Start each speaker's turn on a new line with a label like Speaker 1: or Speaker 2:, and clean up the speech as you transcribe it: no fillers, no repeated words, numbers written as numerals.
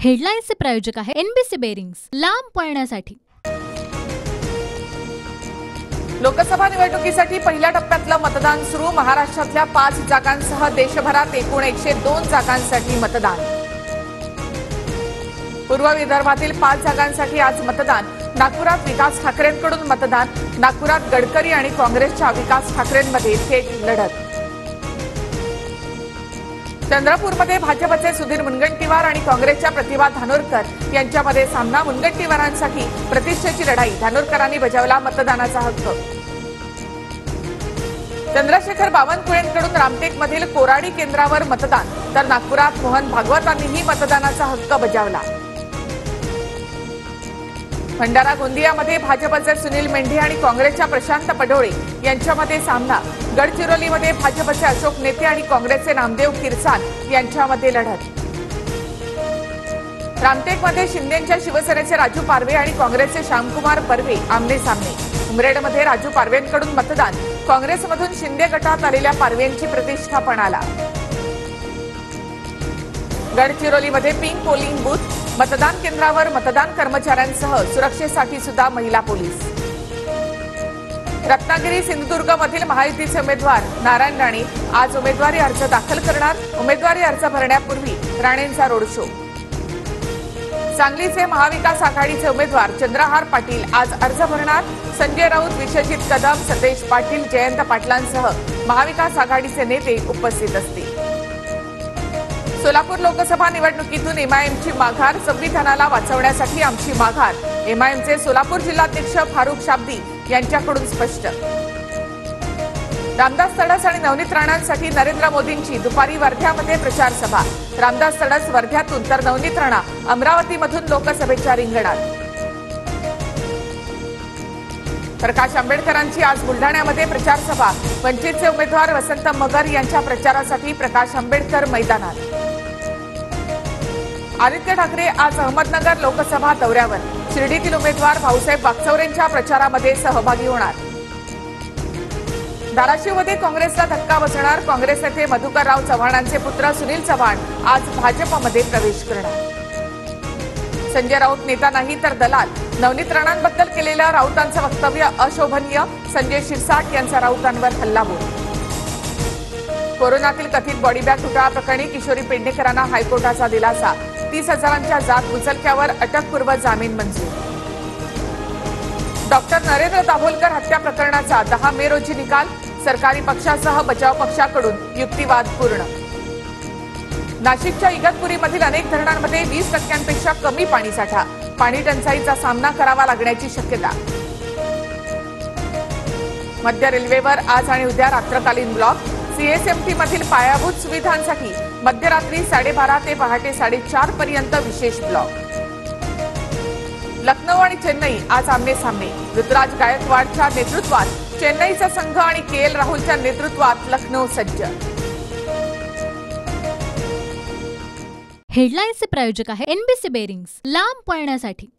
Speaker 1: हेडलाईन्सचे प्रायोजक आहे NBC bearings, लांब पळण्यासाठी।
Speaker 2: लोकसभा निवडणुकीसाठी पहिल्या टप्प्यातलं मतदान सुरू। महाराष्ट्रातल्या 5 जागांसह देशभरात एकूण 102 जागांसाठी मतदान। पूर्व विदर्भातील 5 जागांसाठी आज मतदान। नागपुरात विकास ठाकरेंकडून मतदान। नागपुरात गडकरी आणि काँग्रेसच्या विकास ठाकरेंमध्ये थेट लढत। चंद्रपूरमध्ये भाजपचे सुधीर मुनगंटीवार आणि काँग्रेसच्या प्रतिभा धानोरकर यांच्यामध्ये सामना। मुनगंटीवारांसाठी प्रतिष्ठेची लढाई। धानोरकरांनी बजावला मतदानाचा हक्क। चंद्रशेखर बावनकुळेंकडून रामटेकमधील कोराडी केंद्रावर मतदान, तर नागपुरात मोहन भागवतांनीही मतदानाचा हक्क बजावला। भंडारा गोंदियामध्ये भाजपचे सुनील मेंढे आणि काँग्रेसच्या प्रशांत पडोळे यांच्यामध्ये सामना। गडचिरोलीमध्ये भाजपचे अशोक नेते आणि काँग्रेसचे नामदेव किरसाल यांच्यामध्ये लढत। रामटेकमध्ये शिंदेच्या शिवसेनेचे राजू पारवे आणि काँग्रेसचे श्यामकुमार बर्वे आमने सामने। उमरेडमध्ये राजू पारवेंकडून मतदान। काँग्रेसमधून शिंदे गटात आलेल्या पारवेंची प्रतिष्ठा पणाला। गडचिरोलीमध्ये पिंक पोलिंग बूथ, मतदान केंद्रावर मतदान कर्मचाऱ्यांसह सुरक्षेसाठी सुद्धा महिला पोलीस। रत्नागिरी सिंधुदुर्गमधील महायुतीचे उमेदवार नारायण राणे आज उमेदवारी अर्ज दाखल करणार। उमेदवारी अर्ज भरण्यापूर्वी राणेंचा रोड शो। सांगलीचे महाविकास आघाडीचे उमेदवार चंद्रहार पाटील आज अर्ज भरणार। संजय राऊत, विश्वजित कदम, सतेज पाटील, जयंत पाटलांसह महाविकास आघाडीचे नेते उपस्थित असतील। सोलापूर लोकसभा निवडणुकीतून एमआयएमची माघार। संविधानाला वाचवण्यासाठी आमची माघार, एमआयएमचे सोलापूर जिल्हाध्यक्ष फारुख शाब्दी यांच्याकडून स्पष्ट। रामदास तडस आणि नवनीत राणांसाठी नरेंद्र मोदींची दुपारी वर्ध्यामध्ये प्रचार सभा। रामदास तडस वर्ध्यातून तर नवनीत राणा अमरावतीमधून लोकसभेच्या रिंगणात। प्रकाश आंबेडकरांची आज बुलढाण्यामध्ये प्रचार सभा। वंचितचे उमेदवार वसंत मगर यांच्या प्रचारासाठी प्रकाश आंबेडकर मैदानात। आदित्य ठाकरे आज अहमदनगर लोकसभा दौऱ्यावर। शिर्डीतील उमेदवार भाऊसाहेब वागचौरेंच्या प्रचारामध्ये सहभागी होणार। धाराशिवमध्ये काँग्रेसला धक्का बसणार। काँग्रेस नेते मधुकरराव चव्हाणांचे पुत्र सुनील चव्हाण आज भाजपमध्ये प्रवेश करणार। संजय राऊत नेता नाही तर दलाल, नवनीत राणांबद्दल केलेलं राऊतांचं वक्तव्य अशोभनीय। संजय शिरसाट यांचा राऊतांवर हल्लाबोल। कोरोनातील कथित बॉडीबॅग घोटाळा प्रकरणी किशोरी पेडणेकरांना हायकोर्टाचा दिलासा। 30,000च्या जात मुचलक्यावर अटकपूर्व जामीन मंजूर। डॉक्टर नरेंद्र दाभोलकर हत्या प्रकरणाचा 10 मे रोजी निकाल। सरकारी पक्षासह बचाव पक्षाकडून युक्तिवाद पूर्ण। नाशिकच्या इगतपुरीमधील अनेक धरणांमध्ये 20% कमी पाणीसाठा। पाणी टंचाईचा सामना करावा लागण्याची शक्यता। मध्य रेल्वेवर आज आणि उद्या रात्रकालीन ब्लॉक। सीएसएमटी मधील पायाभूत सुविधांसाठी मध्यरात्री 12:30 ते पहाटे 4:30 पर्यंत विशेष ब्लॉक। लखनौ आणि चेन्नई आज आमने सामने। ऋतुराज गायकवाडच्या नेतृत्वात चेन्नईचा संघ आणि केएल राहुलच्या नेतृत्वात लखनौ सज्ज।
Speaker 1: हेडलाईन्सचे प्रायोजक आहे एनबीसी बेरिंग्स, लांब पळण्यासाठी।